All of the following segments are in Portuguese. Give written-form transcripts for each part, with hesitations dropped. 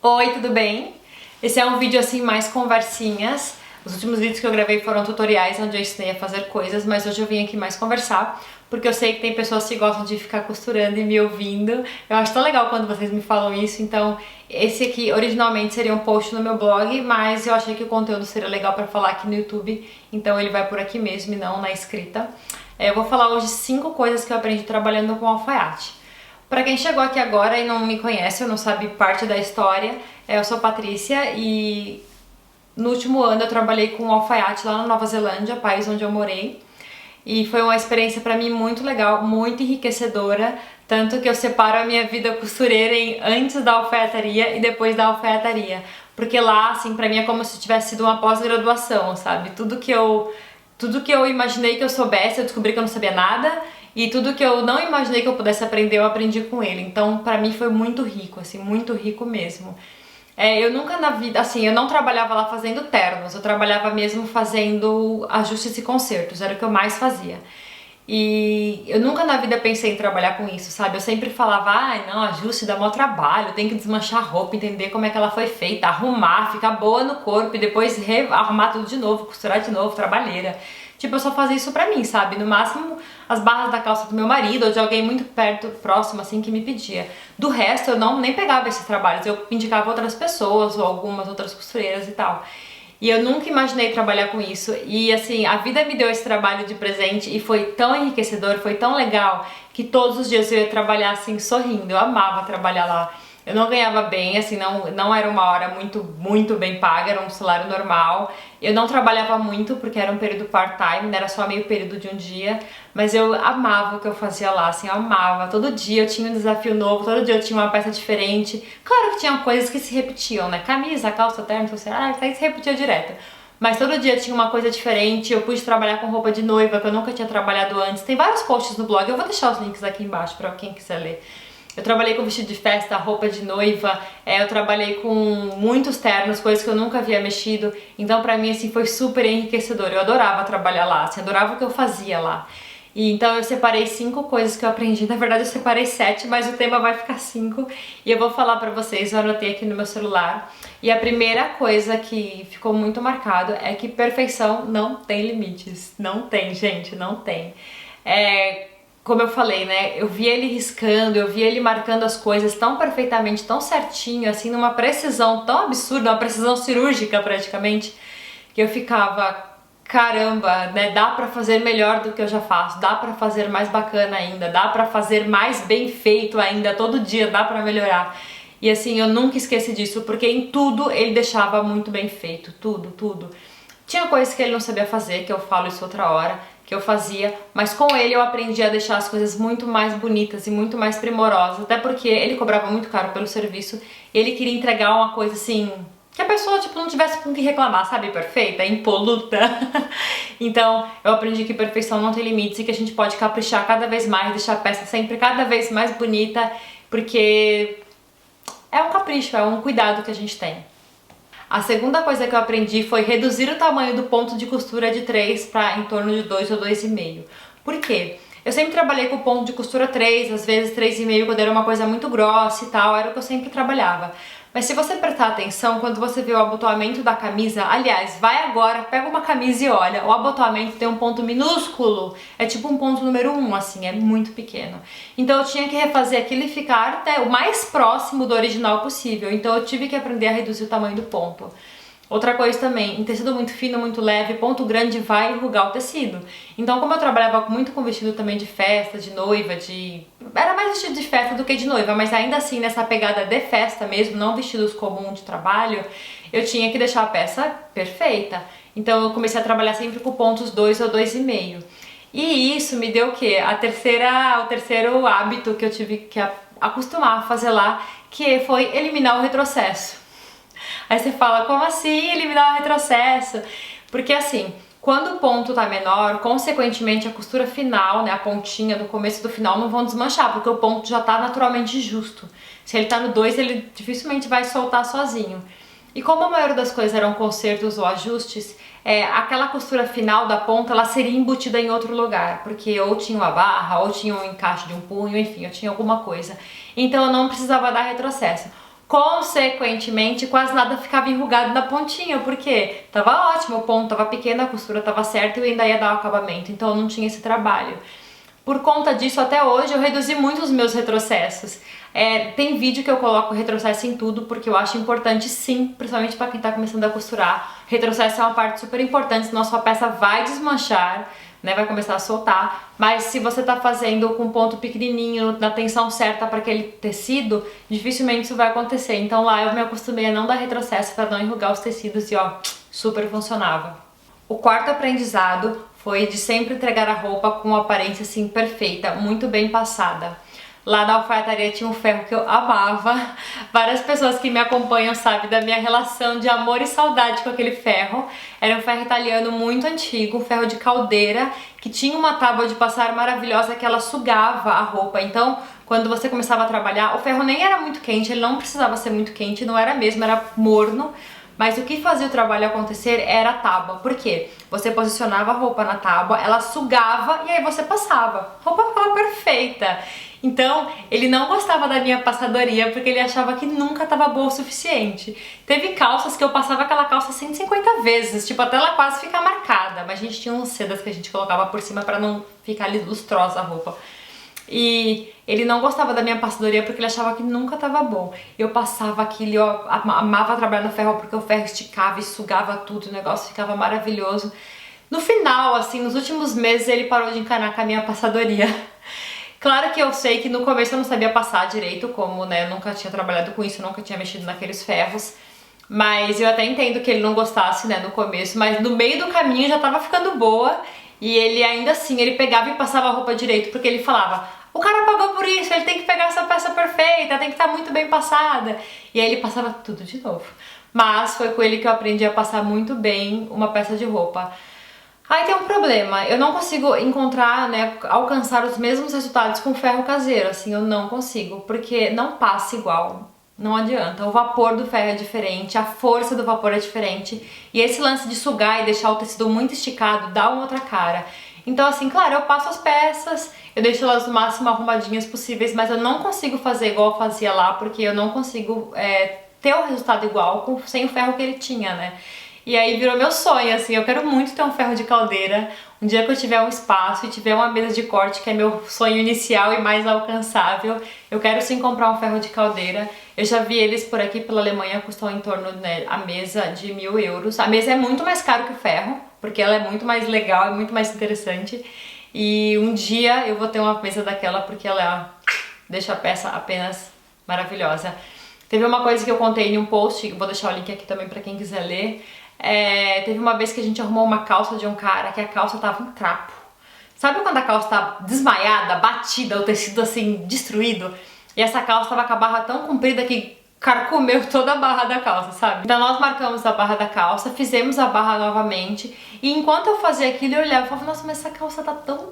Oi, tudo bem? Esse é um vídeo assim mais conversinhas. Os últimos vídeos que eu gravei foram tutoriais onde eu ensinei a fazer coisas, mas hoje eu vim aqui mais conversar, porque eu sei que tem pessoas que gostam de ficar costurando e me ouvindo. Eu acho tão legal quando vocês me falam isso, então esse aqui originalmente seria um post no meu blog, mas eu achei que o conteúdo seria legal pra falar aqui no YouTube, então ele vai por aqui mesmo e não na escrita. Eu vou falar hoje 5 coisas que eu aprendi trabalhando com alfaiate. Pra quem chegou aqui agora e não me conhece, ou não sabe parte da história, eu sou Patrícia e no último ano eu trabalhei com alfaiate lá na Nova Zelândia, país onde eu morei. E foi uma experiência pra mim muito legal, muito enriquecedora, tanto que eu separo a minha vida costureira em antes da alfaiataria e depois da alfaiataria. Porque lá, assim, pra mim é como se tivesse sido uma pós-graduação, sabe? Tudo que eu imaginei que eu soubesse, eu descobri que eu não sabia nada. E tudo que eu não imaginei que eu pudesse aprender, eu aprendi com ele. Então, pra mim foi muito rico, assim, muito rico mesmo. Eu nunca na vida, assim, eu não trabalhava lá fazendo ternos, eu trabalhava mesmo fazendo ajustes e consertos, era o que eu mais fazia. E eu nunca na vida pensei em trabalhar com isso, sabe? Eu sempre falava, não, ajuste dá maior trabalho, tem que desmanchar a roupa, entender como é que ela foi feita, arrumar, ficar boa no corpo e depois arrumar tudo de novo, costurar de novo, trabalheira. Tipo, eu só fazia isso pra mim, sabe? No máximo, as barras da calça do meu marido ou de alguém muito perto, próximo, assim, que me pedia. Do resto, eu nem pegava esses trabalhos, eu indicava outras pessoas ou algumas outras costureiras e tal. E eu nunca imaginei trabalhar com isso. E assim, a vida me deu esse trabalho de presente e foi tão enriquecedor, foi tão legal, que todos os dias eu ia trabalhar assim, sorrindo. Eu amava trabalhar lá. Eu não ganhava bem, assim, não era uma hora muito bem paga, era um salário normal. Eu não trabalhava muito porque era um período part-time, era só meio período de um dia, mas eu amava o que eu fazia lá, assim, eu amava. Todo dia eu tinha um desafio novo, todo dia eu tinha uma peça diferente. Claro que tinha coisas que se repetiam, né? Camisa, calça, terno, isso aí se repetia direto. Mas todo dia tinha uma coisa diferente, eu pude trabalhar com roupa de noiva, que eu nunca tinha trabalhado antes. Tem vários posts no blog, eu vou deixar os links aqui embaixo pra quem quiser ler. Eu trabalhei com vestido de festa, roupa de noiva, eu trabalhei com muitos ternos, coisas que eu nunca havia mexido, então pra mim assim foi super enriquecedor, eu adorava trabalhar lá, assim, adorava o que eu fazia lá. E então eu separei 5 coisas que eu aprendi, na verdade eu separei 7, mas o tema vai ficar 5 e eu vou falar pra vocês, eu anotei aqui no meu celular. E a primeira coisa que ficou muito marcado é que perfeição não tem limites, não tem, gente, não tem. Como eu falei, né, eu vi ele riscando, eu vi ele marcando as coisas tão perfeitamente, tão certinho, assim, numa precisão tão absurda, uma precisão cirúrgica praticamente, que eu ficava, caramba, né, dá pra fazer melhor do que eu já faço, dá pra fazer mais bacana ainda, dá pra fazer mais bem feito ainda, todo dia dá pra melhorar. E assim, eu nunca esqueci disso, porque em tudo ele deixava muito bem feito, tudo. Tinha coisas que ele não sabia fazer, que eu falo isso outra hora, que eu fazia, mas com ele eu aprendi a deixar as coisas muito mais bonitas e muito mais primorosas, até porque ele cobrava muito caro pelo serviço e ele queria entregar uma coisa assim, que a pessoa tipo não tivesse com o que reclamar, sabe, perfeita, impoluta. Então eu aprendi que perfeição não tem limites e que a gente pode caprichar cada vez mais, deixar a peça sempre cada vez mais bonita, porque é um capricho, é um cuidado que a gente tem. A segunda coisa que eu aprendi foi reduzir o tamanho do ponto de costura de 3 para em torno de 2 ou 2,5. Por quê? Eu sempre trabalhei com ponto de costura 3, às vezes 3,5 quando era uma coisa muito grossa e tal, era o que eu sempre trabalhava. Mas se você prestar atenção, quando você vê o abotoamento da camisa, aliás, vai agora, pega uma camisa e olha, o abotoamento tem um ponto minúsculo, é tipo um ponto número 1, assim, é muito pequeno. Então eu tinha que refazer aquilo e ficar até o mais próximo do original possível, então eu tive que aprender a reduzir o tamanho do ponto. Outra coisa também, em tecido muito fino, muito leve, ponto grande vai enrugar o tecido. Então, como eu trabalhava muito com vestido também de festa, de noiva, era mais vestido de festa do que de noiva, mas ainda assim nessa pegada de festa mesmo, não vestidos comuns de trabalho, eu tinha que deixar a peça perfeita. Então eu comecei a trabalhar sempre com pontos 2 ou 2,5. E isso me deu o quê? O terceiro hábito que eu tive que acostumar a fazer lá, que foi eliminar o retrocesso. Aí você fala, como assim eliminar o retrocesso? Porque assim, quando o ponto tá menor, consequentemente a costura final, né, a pontinha do começo e do final não vão desmanchar, porque o ponto já tá naturalmente justo. Se ele tá no 2, ele dificilmente vai soltar sozinho. E como a maioria das coisas eram consertos ou ajustes, aquela costura final da ponta, ela seria embutida em outro lugar, porque ou tinha uma barra, ou tinha um encaixe de um punho, enfim, eu tinha alguma coisa. Então eu não precisava dar retrocesso. Consequentemente, quase nada ficava enrugado na pontinha, porque tava ótimo, o ponto tava pequeno, a costura tava certa e eu ainda ia dar o acabamento, então eu não tinha esse trabalho. Por conta disso, até hoje, eu reduzi muito os meus retrocessos. Tem vídeo que eu coloco retrocesso em tudo, porque eu acho importante sim, principalmente para quem tá começando a costurar. Retrocesso é uma parte super importante, senão a sua peça vai desmanchar, né, vai começar a soltar. Mas se você tá fazendo com ponto pequenininho, na tensão certa para aquele tecido, dificilmente isso vai acontecer. Então lá eu me acostumei a não dar retrocesso para não enrugar os tecidos e ó, super funcionava. O quarto aprendizado foi de sempre entregar a roupa com uma aparência assim perfeita, muito bem passada. Lá na alfaiataria tinha um ferro que eu amava. Várias pessoas que me acompanham sabem da minha relação de amor e saudade com aquele ferro. Era um ferro italiano muito antigo, um ferro de caldeira, que tinha uma tábua de passar maravilhosa que ela sugava a roupa. Então, quando você começava a trabalhar, o ferro nem era muito quente, ele não precisava ser muito quente, não era mesmo, era morno. Mas o que fazia o trabalho acontecer era a tábua. Por quê? Você posicionava a roupa na tábua, ela sugava e aí você passava. A roupa ficava perfeita. Então, ele não gostava da minha passadoria porque ele achava que nunca estava boa o suficiente. Teve calças que eu passava aquela calça 150 vezes, tipo, até ela quase ficar marcada. Mas a gente tinha uns sedas que a gente colocava por cima para não ficar lustrosa a roupa. E ele não gostava da minha passadoria porque ele achava que nunca tava bom. Eu passava aquilo, eu amava trabalhar no ferro porque o ferro esticava e sugava tudo, o negócio ficava maravilhoso. No final, assim, nos últimos meses ele parou de encanar com a minha passadoria. Claro que eu sei que no começo eu não sabia passar direito, como, né, eu nunca tinha trabalhado com isso, eu nunca tinha mexido naqueles ferros. Mas eu até entendo que ele não gostasse, né, no começo, mas no meio do caminho já tava ficando boa. E ele ainda assim, ele pegava e passava a roupa direito, porque ele falava, o cara pagou por isso, ele tem que pegar essa peça perfeita, tem que estar muito bem passada. E aí ele passava tudo de novo. Mas foi com ele que eu aprendi a passar muito bem uma peça de roupa. Aí tem um problema, eu não consigo encontrar, né, alcançar os mesmos resultados com ferro caseiro, assim, eu não consigo, porque não passa igual. Não adianta, o vapor do ferro é diferente, a força do vapor é diferente e esse lance de sugar e deixar o tecido muito esticado dá uma outra cara. Então assim, claro, eu passo as peças, eu deixo elas no máximo arrumadinhas possíveis, mas eu não consigo fazer igual eu fazia lá, porque eu não consigo ter o resultado igual sem o ferro que ele tinha, né? E aí virou meu sonho, assim, eu quero muito ter um ferro de caldeira. Um dia que eu tiver um espaço e tiver uma mesa de corte, que é meu sonho inicial e mais alcançável, eu quero sim comprar um ferro de caldeira. Eu já vi eles por aqui pela Alemanha, custam em torno, né, a mesa de 1.000 euros. A mesa é muito mais cara que o ferro, porque ela é muito mais legal, é muito mais interessante. E um dia eu vou ter uma mesa daquela, porque ela deixa a peça apenas maravilhosa. Teve uma coisa que eu contei em um post, vou deixar o link aqui também pra quem quiser ler. Teve uma vez que a gente arrumou uma calça de um cara que a calça tava um trapo. Sabe quando a calça tá desmaiada, batida, o tecido assim, destruído? E essa calça tava com a barra tão comprida que carcomeu toda a barra da calça, sabe? Então nós marcamos a barra da calça, fizemos a barra novamente. E enquanto eu fazia aquilo, eu olhava e falava, nossa, mas essa calça tá tão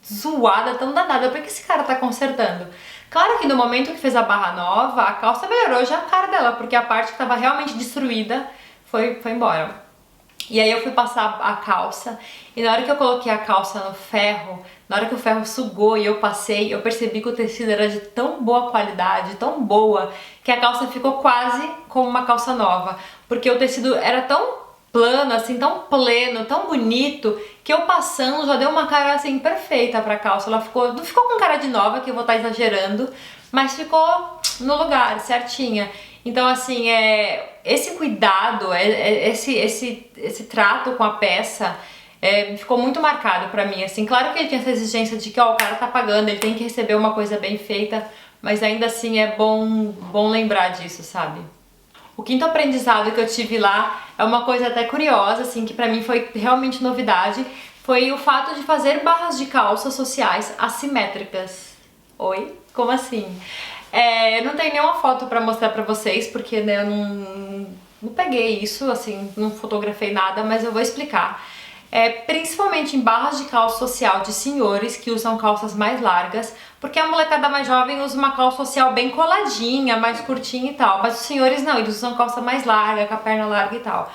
zoada, tão danada, por que esse cara tá consertando? Claro que no momento que fez a barra nova, a calça melhorou já a cara dela, porque a parte que tava realmente destruída foi embora. E aí eu fui passar a calça e na hora que eu coloquei a calça no ferro, na hora que o ferro sugou e eu passei, eu percebi que o tecido era de tão boa qualidade, tão boa, que a calça ficou quase como uma calça nova, porque o tecido era tão plano, assim, tão pleno, tão bonito, que eu passando já deu uma cara assim perfeita pra calça. Ela ficou, não ficou com cara de nova, que eu vou estar exagerando, mas ficou no lugar, certinha. Então assim, esse cuidado, esse trato com a peça ficou muito marcado pra mim, assim. Claro que ele tinha essa exigência de que ó, o cara tá pagando, ele tem que receber uma coisa bem feita, mas ainda assim é bom lembrar disso, sabe? O quinto aprendizado que eu tive lá é uma coisa até curiosa, assim, que pra mim foi realmente novidade, foi o fato de fazer barras de calça sociais assimétricas. Oi? Como assim? Eu não tenho nenhuma foto pra mostrar pra vocês, porque né, eu não peguei isso, assim, não fotografei nada, mas eu vou explicar. Principalmente em barras de calça social de senhores que usam calças mais largas, porque a molecada mais jovem usa uma calça social bem coladinha, mais curtinha e tal, mas os senhores não, eles usam calça mais larga, com a perna larga e tal.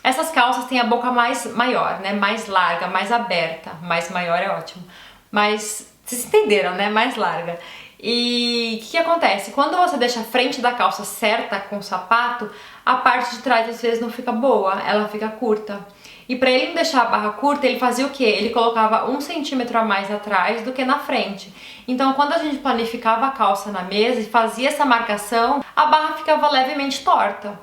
Essas calças têm a boca mais maior, né, mais larga, mais aberta, mais maior é ótimo, mas vocês entenderam, né, mais larga. E o que acontece? Quando você deixa a frente da calça certa com o sapato, a parte de trás às vezes não fica boa, ela fica curta. E pra ele não deixar a barra curta, ele fazia o quê? Ele colocava 1 centímetro a mais atrás do que na frente. Então quando a gente planificava a calça na mesa e fazia essa marcação, a barra ficava levemente torta.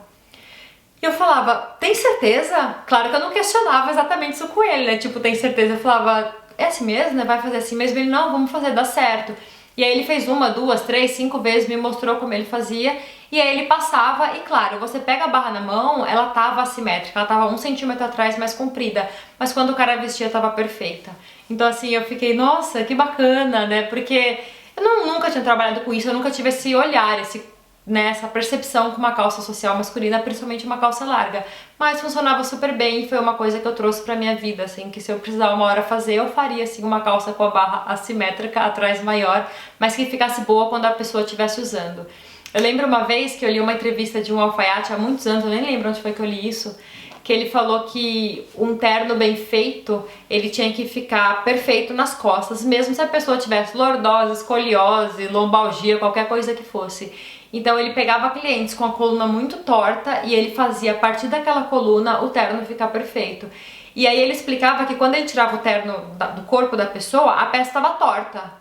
E eu falava, tem certeza? Claro que eu não questionava exatamente isso com ele, né? Tipo, tem certeza? Eu falava, é assim mesmo, né? Vai fazer assim mesmo? Ele, não, vamos fazer, dá certo. E aí ele fez 1, 2, 3, 5 vezes, me mostrou como ele fazia. E aí ele passava, e claro, você pega a barra na mão, ela tava assimétrica, ela tava 1 centímetro atrás mais comprida. Mas quando o cara vestia, tava perfeita. Então assim, eu fiquei, nossa, que bacana, né? Porque eu nunca tinha trabalhado com isso, eu nunca tive esse olhar, essa percepção com uma calça social masculina, principalmente uma calça larga. Mas funcionava super bem e foi uma coisa que eu trouxe pra minha vida, assim, que se eu precisar uma hora fazer, eu faria, assim, uma calça com a barra assimétrica atrás maior, mas que ficasse boa quando a pessoa estivesse usando. Eu lembro uma vez que eu li uma entrevista de um alfaiate há muitos anos, eu nem lembro onde foi que eu li isso, que ele falou que um terno bem feito, ele tinha que ficar perfeito nas costas, mesmo se a pessoa tivesse lordose, escoliose, lombalgia, qualquer coisa que fosse. Então ele pegava clientes com a coluna muito torta e ele fazia a partir daquela coluna o terno ficar perfeito. E aí ele explicava que quando ele tirava o terno do corpo da pessoa, a peça estava torta.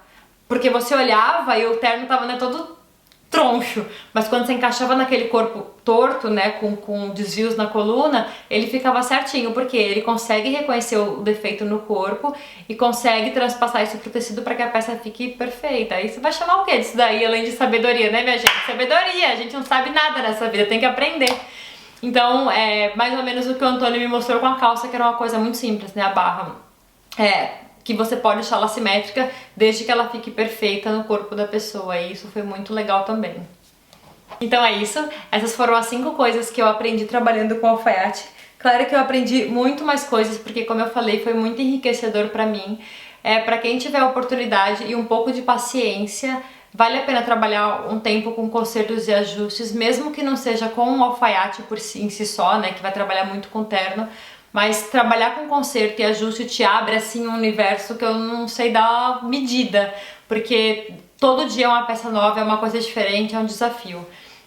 Porque você olhava e o terno estava, né, todo troncho, mas quando você encaixava naquele corpo torto, né, com desvios na coluna, ele ficava certinho, porque ele consegue reconhecer o defeito no corpo e consegue transpassar isso pro tecido para que a peça fique perfeita. Aí você vai chamar o quê disso daí, além de sabedoria, né, minha gente? Sabedoria, a gente não sabe nada nessa vida, tem que aprender. Então, é mais ou menos o que o Antônio me mostrou com a calça, que era uma coisa muito simples, né, a barra. Que você pode deixar ela simétrica desde que ela fique perfeita no corpo da pessoa, e isso foi muito legal também. Então é isso, essas foram as 5 coisas que eu aprendi trabalhando com alfaiate. Claro que eu aprendi muito mais coisas, porque como eu falei, foi muito enriquecedor pra mim. Pra quem tiver oportunidade e um pouco de paciência, vale a pena trabalhar um tempo com consertos e ajustes, mesmo que não seja com um alfaiate em si só, né, que vai trabalhar muito com terno, mas trabalhar com conserto e ajuste te abre assim um universo que eu não sei dar medida, porque todo dia é uma peça nova, é uma coisa diferente, é um desafio.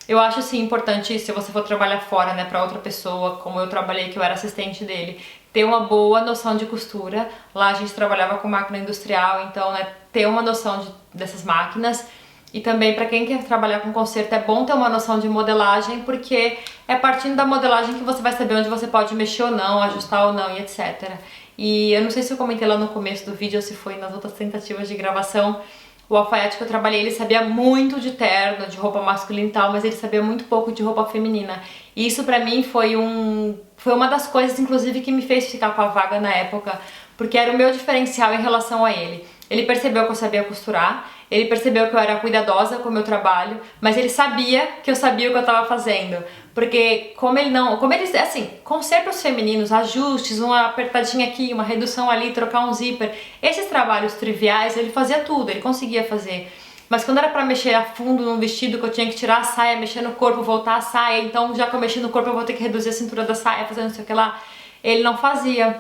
Eu acho assim importante, se você for trabalhar fora, né, para outra pessoa, como eu trabalhei, que eu era assistente dele, ter uma boa noção de costura. Lá a gente trabalhava com máquina industrial, então, né, ter uma noção dessas máquinas. E também para quem quer trabalhar com conserto é bom ter uma noção de modelagem, porque é partindo da modelagem que você vai saber onde você pode mexer ou não, ajustar ou não e etc. E eu não sei se eu comentei lá no começo do vídeo ou se foi nas outras tentativas de gravação, o alfaiate que eu trabalhei, ele sabia muito de terno, de roupa masculina e tal, mas ele sabia muito pouco de roupa feminina. E isso pra mim foi uma das coisas, inclusive, que me fez ficar com a vaga na época, porque era o meu diferencial em relação a ele. Ele percebeu que eu sabia costurar, ele percebeu que eu era cuidadosa com o meu trabalho, mas ele sabia que eu sabia o que eu tava fazendo. Porque como ele, assim, consertos femininos, ajustes, uma apertadinha aqui, uma redução ali, trocar um zíper, esses trabalhos triviais, ele fazia tudo, ele conseguia fazer. Mas quando era pra mexer a fundo num vestido, que eu tinha que tirar a saia, mexer no corpo, voltar a saia, então já que eu mexi no corpo eu vou ter que reduzir a cintura da saia, fazer não sei o que lá, ele não fazia.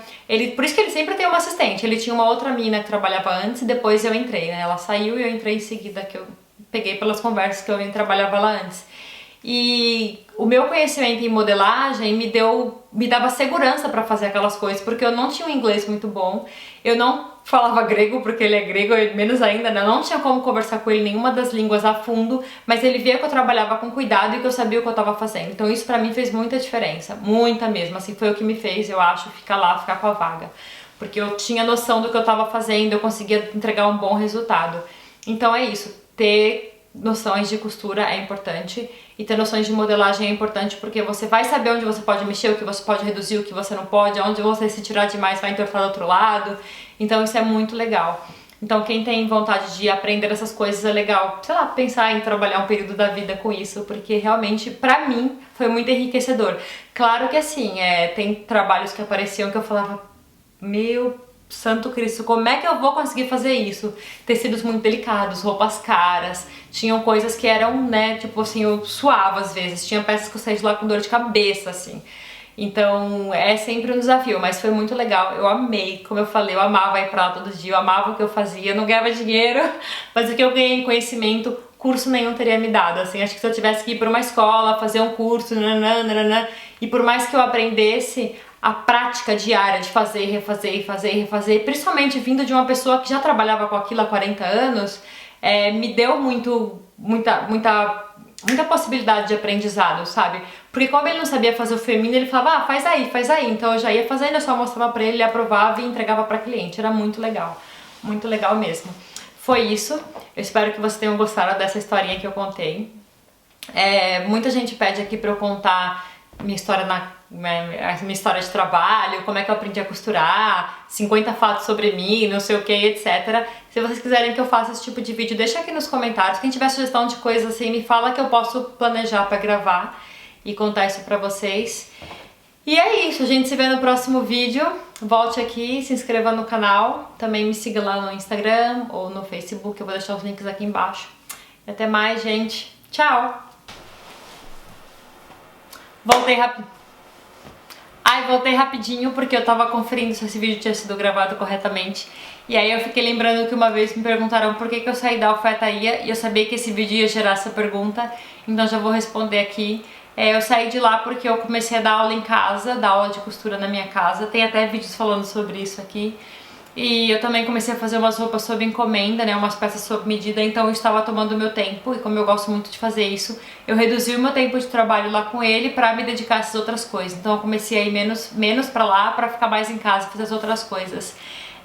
Por isso que ele sempre tem uma assistente. Ele tinha uma outra mina que trabalhava antes e depois eu entrei, né? Ela saiu e eu entrei em seguida, que eu peguei pelas conversas que eu trabalhava lá antes. E o meu conhecimento em modelagem me dava segurança para fazer aquelas coisas, porque eu não tinha um inglês muito bom, eu não falava grego, porque ele é grego, menos ainda, né? Eu não tinha como conversar com ele nenhuma das línguas a fundo, mas ele via que eu trabalhava com cuidado e que eu sabia o que eu tava fazendo. Então isso pra mim fez muita diferença, muita mesmo, assim, foi o que me fez, eu acho, ficar com a vaga. Porque eu tinha noção do que eu tava fazendo, eu conseguia entregar um bom resultado. Então é isso, ter noções de costura é importante e ter noções de modelagem é importante, porque você vai saber onde você pode mexer, o que você pode reduzir, o que você não pode, onde você se tirar demais vai entortar do outro lado. Então isso é muito legal. Então quem tem vontade de aprender essas coisas é legal, sei lá, pensar em trabalhar um período da vida com isso, porque realmente pra mim foi muito enriquecedor. Claro que assim, tem trabalhos que apareciam que eu falava, meu Santo Cristo, como é que eu vou conseguir fazer isso? Tecidos muito delicados, roupas caras, tinham coisas que eram, né, tipo assim, eu suava às vezes, tinha peças que eu saía de lá com dor de cabeça, assim. Então é sempre um desafio, mas foi muito legal, eu amei, como eu falei, eu amava ir pra lá todo dia, eu amava o que eu fazia, eu não ganhava dinheiro, mas o que eu ganhei em conhecimento, curso nenhum teria me dado, assim, acho que se eu tivesse que ir pra uma escola, fazer um curso, nananana, e por mais que eu aprendesse, a prática diária de fazer, refazer, fazer, refazer, principalmente vindo de uma pessoa que já trabalhava com aquilo há 40 anos, me deu muita possibilidade de aprendizado, sabe? Porque como ele não sabia fazer o feminino, ele falava, ah, faz aí. Então eu já ia fazendo, eu só mostrava pra ele, ele aprovava e entregava pra cliente. Era muito legal mesmo. Foi isso, eu espero que vocês tenham gostado dessa historinha que eu contei. Muita gente pede aqui pra eu contar minha história de trabalho, como é que eu aprendi a costurar, 50 fatos sobre mim, não sei o que, etc. Se vocês quiserem que eu faça esse tipo de vídeo, deixa aqui nos comentários. Quem tiver sugestão de coisas assim, me fala que eu posso planejar pra gravar e contar isso pra vocês. E é isso, a gente se vê no próximo vídeo. Volte aqui, se inscreva no canal, também me siga lá no Instagram ou no Facebook, eu vou deixar os links aqui embaixo. E até mais, gente. Tchau! Voltei rapidinho porque eu tava conferindo se esse vídeo tinha sido gravado corretamente. E aí eu fiquei lembrando que uma vez me perguntaram por que eu saí da alfaiataria e eu sabia que esse vídeo ia gerar essa pergunta, então já vou responder aqui. Eu saí de lá porque eu comecei a dar aula em casa, dar aula de costura na minha casa, tem até vídeos falando sobre isso aqui. E eu também comecei a fazer umas roupas sob encomenda, né, umas peças sob medida, então eu estava tomando meu tempo, e como eu gosto muito de fazer isso, eu reduzi o meu tempo de trabalho lá com ele pra me dedicar a essas outras coisas. Então eu comecei a ir menos pra lá, pra ficar mais em casa e fazer as outras coisas.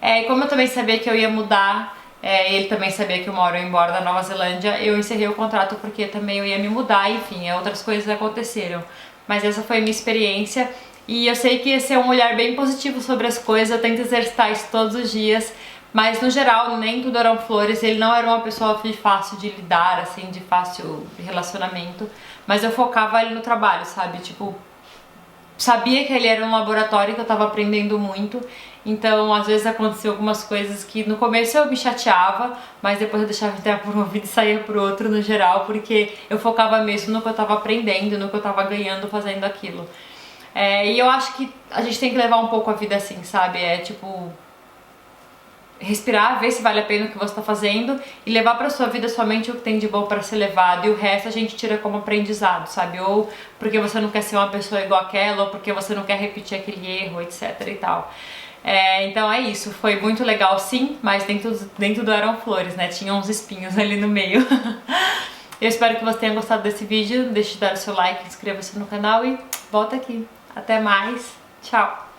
E como eu também sabia que eu ia mudar, ele também sabia que uma hora eu ia embora da Nova Zelândia, eu encerrei o contrato porque também eu ia me mudar, enfim, outras coisas aconteceram. Mas essa foi a minha experiência. E eu sei que esse é um olhar bem positivo sobre as coisas, eu tento exercitar isso todos os dias, mas no geral nem tudo eram flores, ele não era uma pessoa fácil de lidar, assim, de fácil relacionamento, mas eu focava ali no trabalho, sabe, tipo, sabia que ele era um laboratório que eu tava aprendendo muito, então às vezes aconteceu algumas coisas que no começo eu me chateava, mas depois eu deixava entrar por um ouvido e saía por outro no geral, porque eu focava mesmo no que eu tava aprendendo, no que eu tava ganhando fazendo aquilo. E eu acho que a gente tem que levar um pouco a vida assim, sabe? Tipo, respirar, ver se vale a pena o que você tá fazendo e levar pra sua vida somente o que tem de bom pra ser levado, e o resto a gente tira como aprendizado, sabe? Ou porque você não quer ser uma pessoa igual aquela, ou porque você não quer repetir aquele erro, etc e tal. Então é isso, foi muito legal sim, mas nem tudo eram flores, né? Tinha uns espinhos ali no meio. Eu espero que você tenha gostado desse vídeo, deixe de dar o seu like, inscreva-se no canal e volta aqui. Até mais, tchau!